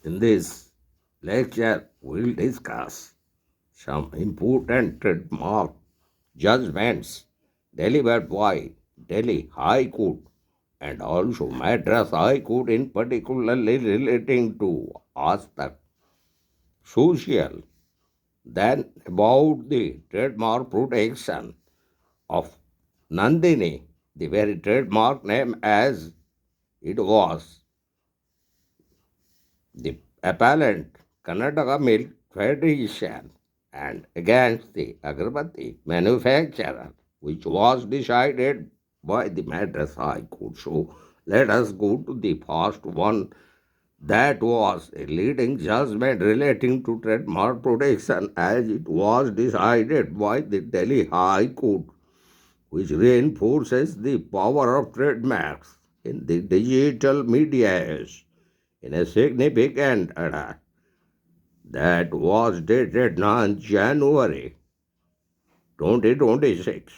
In this lecture, we'll discuss some important trademark judgments delivered by Delhi High Court and also Madras High Court in particularly relating to aspect social. Then about the trademark protection of Nandini, the very trademark name as it was the appellant Karnataka Milk Federation and against the Aggarbati manufacturer, which was decided by the Madras High Court. So let us go to the first one. That was a leading judgment relating to trademark protection as it was decided by the Delhi High Court, which reinforces the power of trademarks in the digital media age in a significant order that was dated 9 January 2026.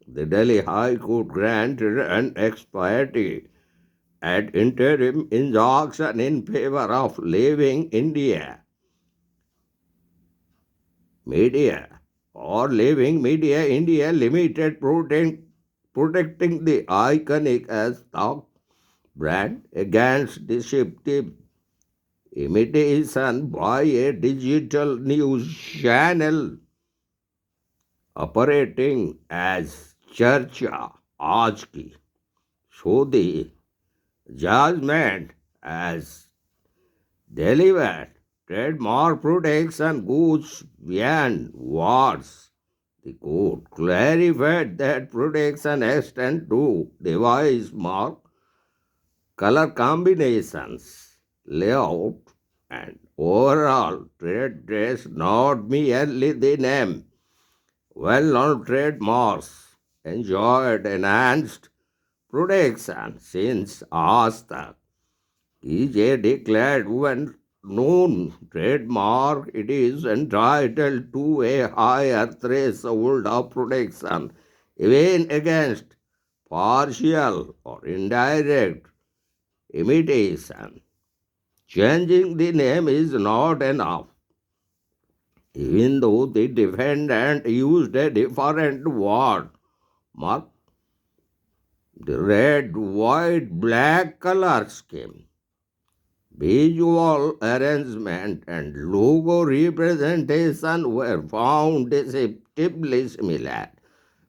The Delhi High Court granted an expiry and interim injunction in favor of Living India Media or Living Media India Limited, protecting the iconic as stock brand against deceptive imitation by a digital news channel operating as Charcha Aaj Ki. So the judgment as delivered trademark protection goes beyond words. The court clarified that protection extends to device mark, color combinations, layout, and overall trade dress, not merely the name. Well-known trademarks enjoyed enhanced protection since Aaj Tak is declared when known trademark, it is entitled to a higher threshold of protection even against partial or indirect imitation. Changing the name is not enough. Even though the defendant used a different word, mark, the red, white, black color scheme, visual arrangement, and logo representation were found deceptively similar,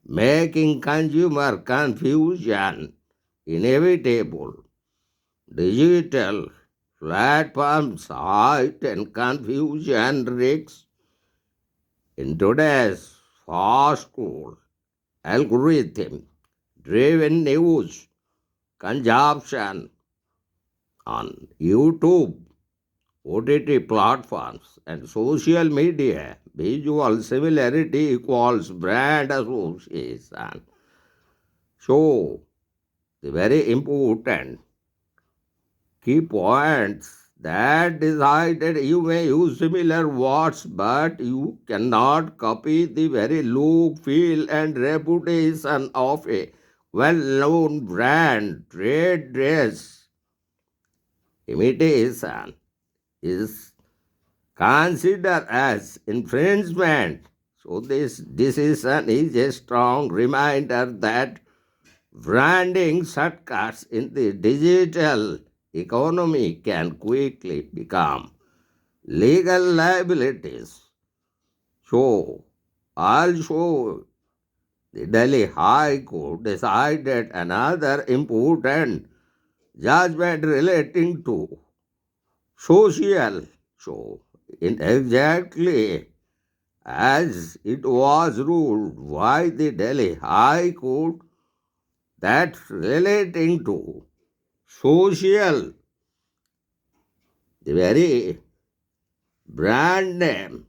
making consumer confusion inevitable. Digital platforms heighten confusion risks in today's fast-growing algorithm-driven news consumption on YouTube, OTT platforms, and social media, visual similarity equals brand association. So, the very important key points that decided you may use similar words, but you cannot copy the very look, feel, and reputation of a well-known brand. Trade dress imitation is considered as infringement. So this decision is a strong reminder that branding shortcuts in the digital economy can quickly become legal liabilities. So, also, the Delhi High Court decided another important judgment relating to social. So, in exactly as it was ruled by the Delhi High Court that relating to social, the very brand name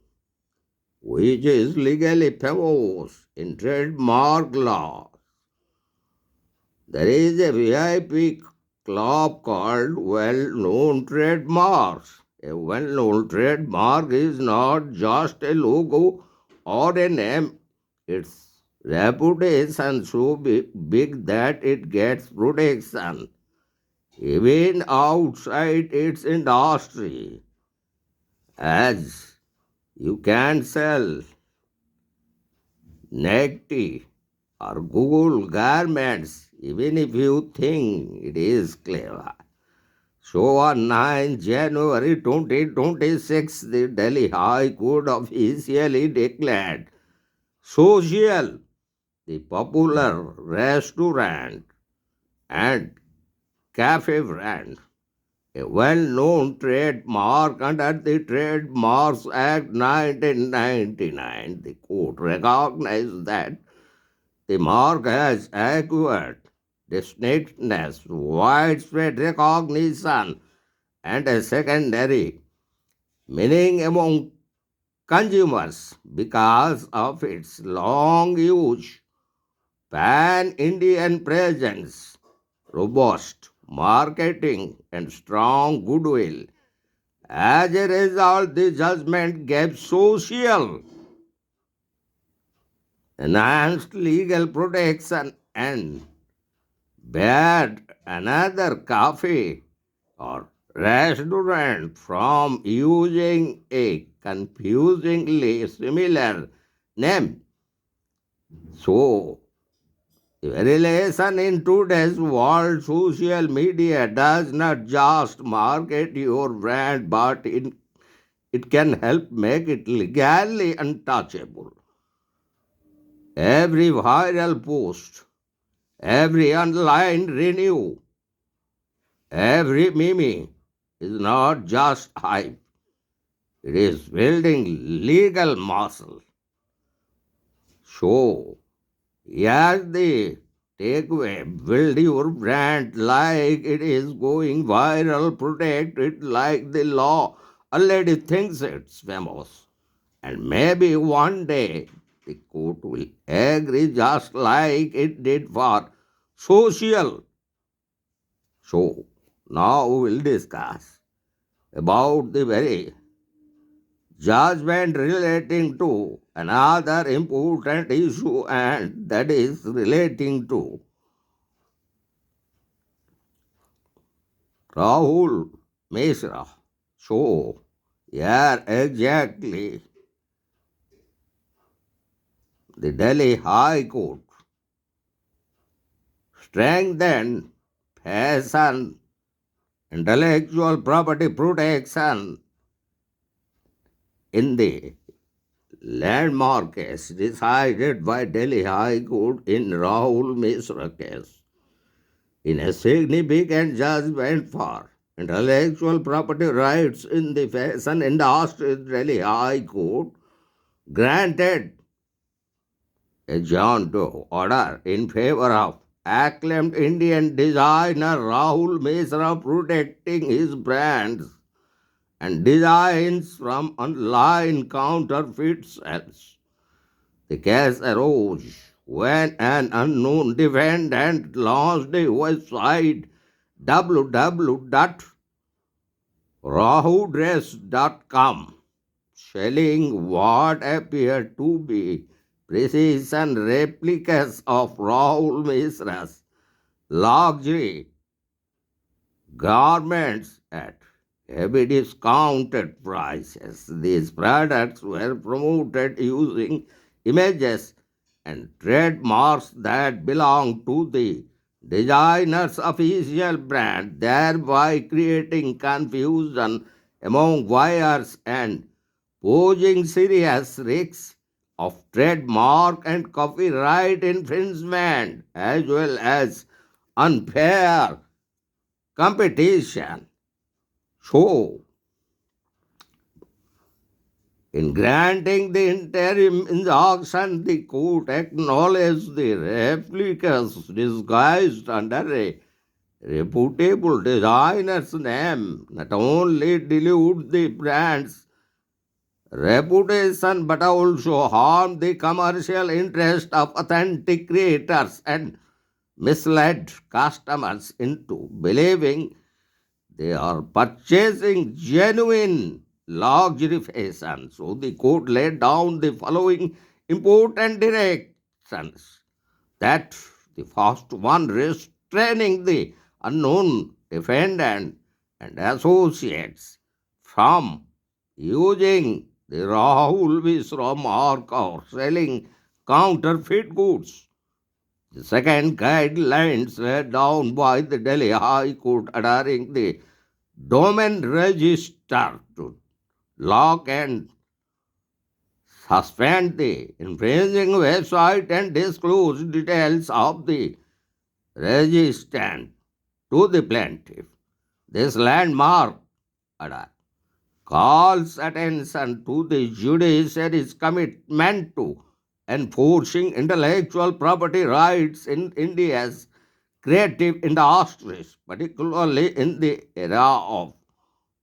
which is legally famous in trademark law. There is a VIP club called well-known trademarks. A well-known trademark is not just a logo or a name. Its reputation so big that it gets protection even outside its industry. as you can sell Nike or Google garments even if you think it is clever. So on 9 January 2026, the Delhi High Court officially declared social the popular restaurant and cafe brand, a well-known trademark under the Trademarks Act 1999. The court recognized that the mark has acquired distinctness, widespread recognition, and a secondary meaning among consumers because of its long use, pan-Indian presence, robust marketing, and strong goodwill. As a result, the judgment gave social enhanced legal protection and barred another cafe or restaurant from using a confusingly similar name. So, the relation in today's world, social media does not just market your brand, but it can help make it legally untouchable. Every viral post, every online renew, every meme is not just hype, it is building legal muscle. So, here's the takeaway: build your brand like it is going viral, protect it like the law already thinks it's famous. And maybe one day the court will agree just like it did for social. So, now we will discuss about the very judgment relating to another important issue, and that is relating to Rahul Misha. So, here exactly the Delhi High Court strengthened fashion intellectual property protection in the landmark case decided by Delhi High Court in Rahul Misra case. In a significant judgment for intellectual property rights in the fashion industry, Delhi High Court granted a John Doe order in favor of acclaimed Indian designer Rahul Misra protecting his brands and designs from online counterfeit sales. The case arose when an unknown defendant launched a website www.rahudress.com selling what appeared to be precision replicas of Rahul Misra's luxury garments at heavy discounted prices. These products were promoted using images and trademarks that belong to the designer's official brand, thereby creating confusion among buyers and posing serious risks of trademark and copyright infringement as well as unfair competition. So, in granting the interim injunction, the court acknowledged the replicas disguised under a reputable designer's name not only dilute the brand's reputation but also harm the commercial interest of authentic creators and misled customers into believing they are purchasing genuine luxury fashion. So the court laid down the following important directions. That the first one, restraining the unknown defendant and associates from using the Rahul Misha mark or selling counterfeit goods. The second guidelines were down by the Delhi High Court ordering the domain register to lock and suspend the infringing website and disclose details of the registrant to the plaintiff. This landmark order calls attention to the judiciary's commitment to enforcing intellectual property rights in India's creative industries, particularly in the era of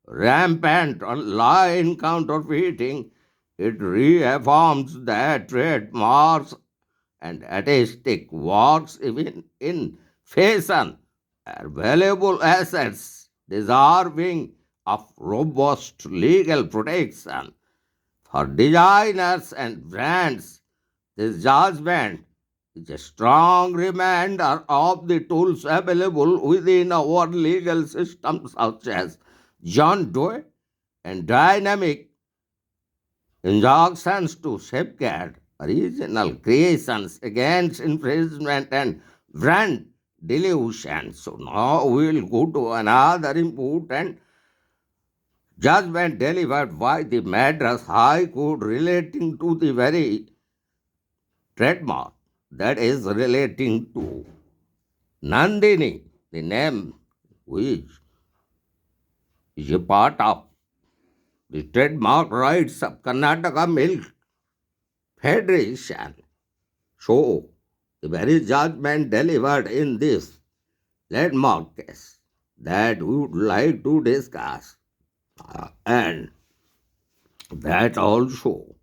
rampant online counterfeiting. It reaffirms that trademarks and artistic works, even in fashion, are valuable assets deserving of robust legal protection. For designers and brands, this judgment is a strong reminder of the tools available within our legal system, such as John Doe and dynamic injunctions to safeguard original creations against infringement and brand dilution. So now we will go to another important judgment delivered by the Madras High Court relating to the very trademark, that is relating to Nandini, the name which is a part of the trademark rights of Karnataka Milk Federation. So, the very judgment delivered in this landmark case that we would like to discuss, and that also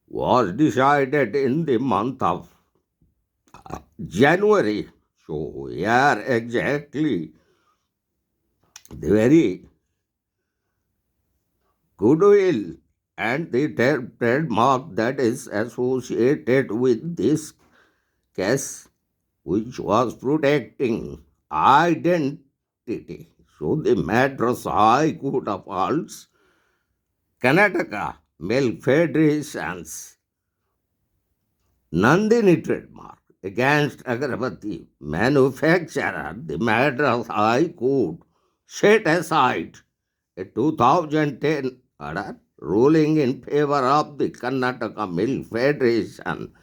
was decided in the month of January. So, here exactly the very goodwill and the trademark that is associated with this case, which was protecting identity. So the Madras High Court upholds Karnataka Milk Federation's Nandini trademark against Aggarbati manufacturer. The Madras High Court set aside a 2010 order ruling in favor of the Karnataka Milk Federation.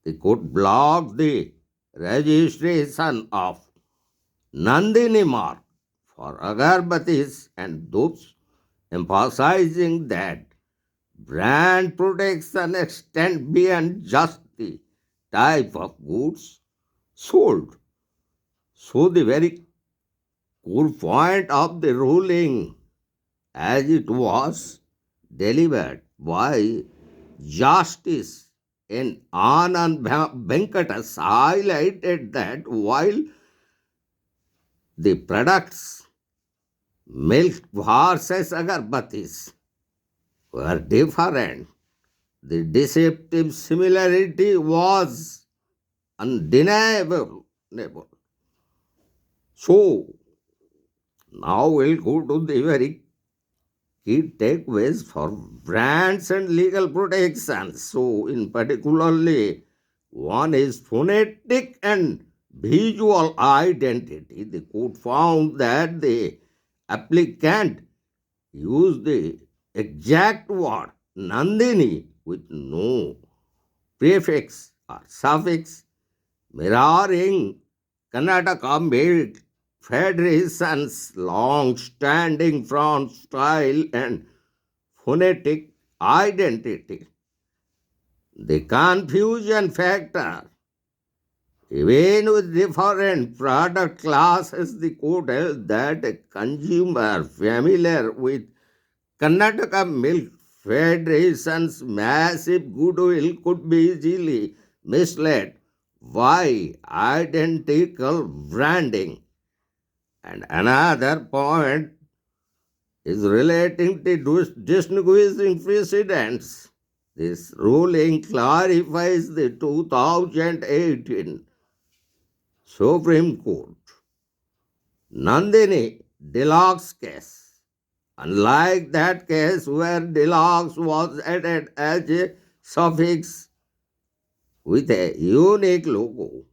The court blocked the registration of Nandini mark for Agarbatis and those, emphasizing that brand protection extends beyond just the type of goods sold. So the very core point of the ruling, as it was delivered by Justice N. Anand Venkatas, highlighted that while the products milk versus agarbatis were different, the deceptive similarity was undeniable. So, now we'll go to the very key takeaways for brands and legal protections. So, in particularly, one is phonetic and visual identity. The court found that the applicant used the exact word Nandini with no prefix or suffix, mirroring Karnataka Milk Federation's long-standing font style and phonetic identity. The confusion factor, even with different product classes, the court held that a consumer familiar with Karnataka Milk Federation's massive goodwill could be easily misled by identical branding. And another point is relating to distinguishing precedents. This ruling clarifies the 2018 Supreme Court Nandini Deluxe case Unlike that case where deluxe was added as a suffix with a unique logo,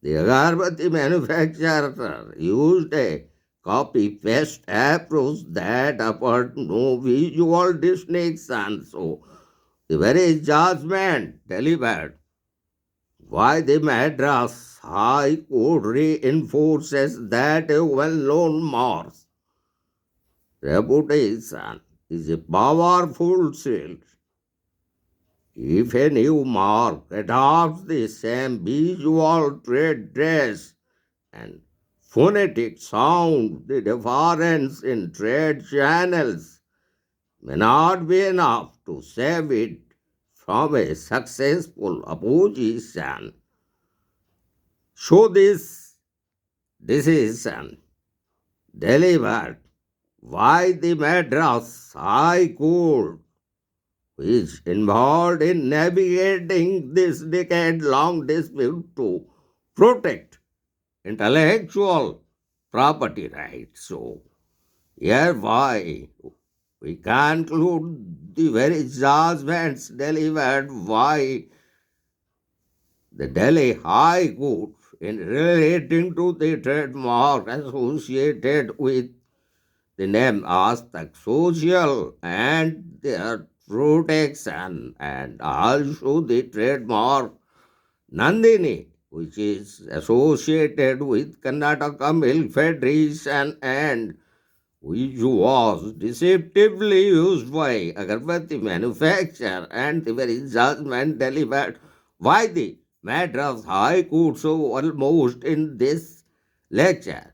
the Agarbati manufacturer used a copy paste approach that offered no visual distinction. So, the very judgment delivered by the Madras High Court reinforces that a well known mark's reputation is a powerful shield. If a new mark adopts the same visual trade dress and phonetic sound, the difference in trade channels may not be enough to save it from a successful opposition. So this decision delivered by the Madras High Court is involved in navigating this decade-long dispute to protect intellectual property rights. So, hereby we conclude the very judgments delivered by the Delhi High Court in relating to the trademark associated with the name as the social and their protection, and also the trademark Nandini, which is associated with Karnataka Milk Federation and which was deceptively used by Aggarbati manufacturer, and the very judgment delivered by the Madras High Court. So almost in this lecture,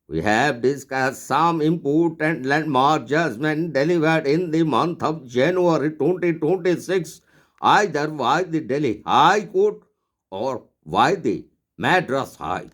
we have discussed some important landmark judgment delivered in the month of January 2026, either by the Delhi High Court or by the Madras High